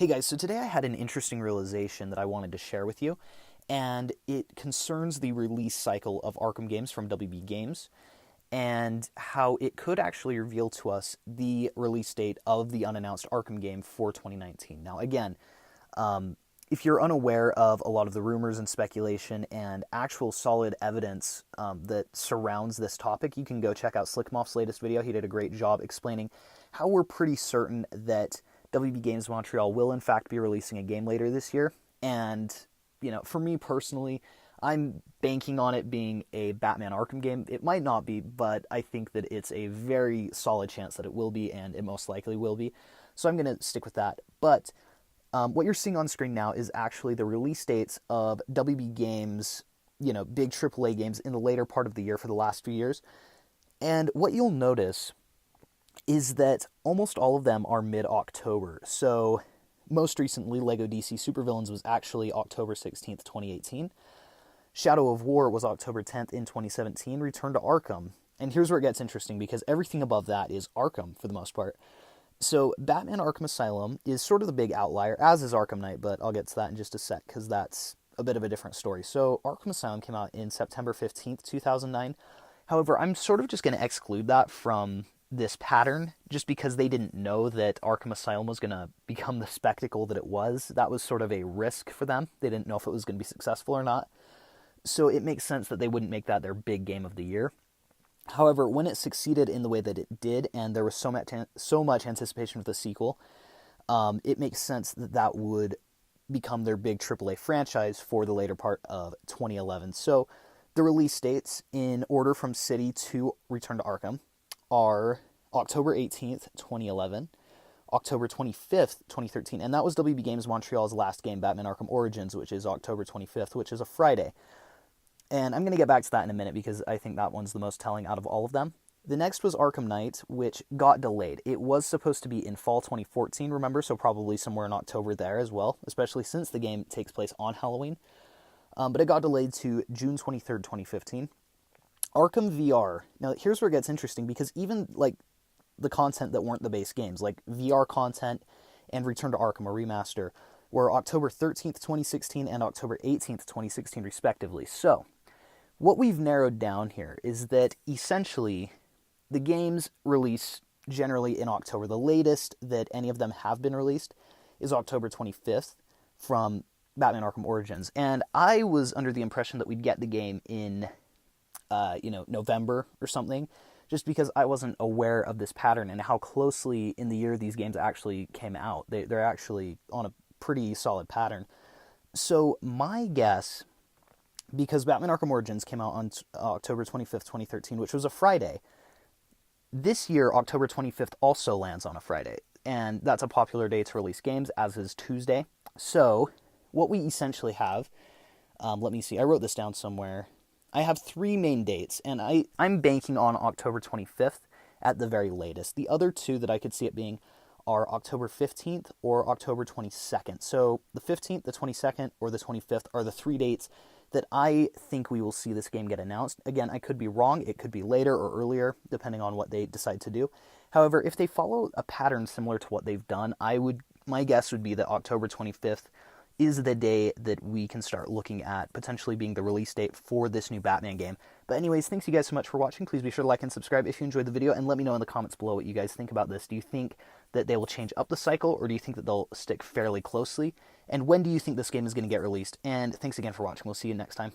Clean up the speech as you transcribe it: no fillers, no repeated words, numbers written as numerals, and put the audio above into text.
Hey guys, so today I had an interesting realization that I wanted to share with you, and it concerns the release cycle of Arkham games from WB Games, and how it could actually reveal to us the release date of the unannounced Arkham game for 2019. Now, again, if you're unaware of a lot of the rumors and speculation and actual solid evidence that surrounds this topic, you can go check out Slickmoff's latest video. He did a great job explaining how we're pretty certain that WB Games Montreal will in fact be releasing a game later this year. And, for me personally, I'm banking on it being a Batman Arkham game. It might not be, but I think that it's a very solid chance that it will be, and it most likely will be. So I'm going to stick with that. But what you're seeing on screen now is actually the release dates of WB Games, big AAA games in the later part of the year for the last few years. And what you'll notice is that almost all of them are mid-October. So most recently, LEGO DC Supervillains was actually October 16th, 2018. Shadow of War was October 10th in 2017. Return to Arkham. And here's where it gets interesting, because everything above that is Arkham for the most part. So Batman Arkham Asylum is sort of the big outlier, as is Arkham Knight, but I'll get to that in just a sec, because that's a bit of a different story. So Arkham Asylum came out in September 15th, 2009. However, I'm sort of just going to exclude that from this pattern, just because they didn't know that Arkham Asylum was going to become the spectacle that it was. That was sort of a risk for them. They didn't know if it was going to be successful or not. So it makes sense that they wouldn't make that their big game of the year. However, when it succeeded in the way that it did, and there was so much anticipation with the sequel, it makes sense that that would become their big AAA franchise for the later part of 2011. So the release dates, in order from City to Return to Arkham, are October 18th, 2011, October 25th, 2013, and that was WB Games Montreal's last game, Batman Arkham Origins, which is October 25th, which is a Friday. And I'm going to get back to that in a minute, because I think that one's the most telling out of all of them. The next was Arkham Knight, which got delayed. It was supposed to be in fall 2014, remember, so probably somewhere in October there as well, especially since the game takes place on Halloween. But it got delayed to June 23rd, 2015. Arkham VR. Now, here's where it gets interesting, because even, the content that weren't the base games, like VR content and Return to Arkham, a remaster, were October 13th, 2016 and October 18th, 2016, respectively. So, what we've narrowed down here is that, essentially, the games release generally in October. The latest that any of them have been released is October 25th from Batman Arkham Origins. And I was under the impression that we'd get the game in November or something, just because I wasn't aware of this pattern and how closely in the year these games actually came out. They're actually on a pretty solid pattern. So my guess, because Batman Arkham Origins came out on October 25th, 2013, which was a Friday, this year, October 25th also lands on a Friday, and that's a popular day to release games, as is Tuesday. So what we essentially have, let me see, I wrote this down somewhere. I have three main dates, and I'm banking on October 25th at the very latest. The other two that I could see it being are October 15th or October 22nd. So the 15th, the 22nd, or the 25th are the three dates that I think we will see this game get announced. Again, I could be wrong. It could be later or earlier, depending on what they decide to do. However, if they follow a pattern similar to what they've done, my guess would be that October 25th is the day that we can start looking at potentially being the release date for this new Batman game. But anyways, thanks you guys so much for watching. Please be sure to like and subscribe if you enjoyed the video, and let me know in the comments below what you guys think about this. Do you think that they will change up the cycle, or do you think that they'll stick fairly closely? And when do you think this game is going to get released? And thanks again for watching. We'll see you next time.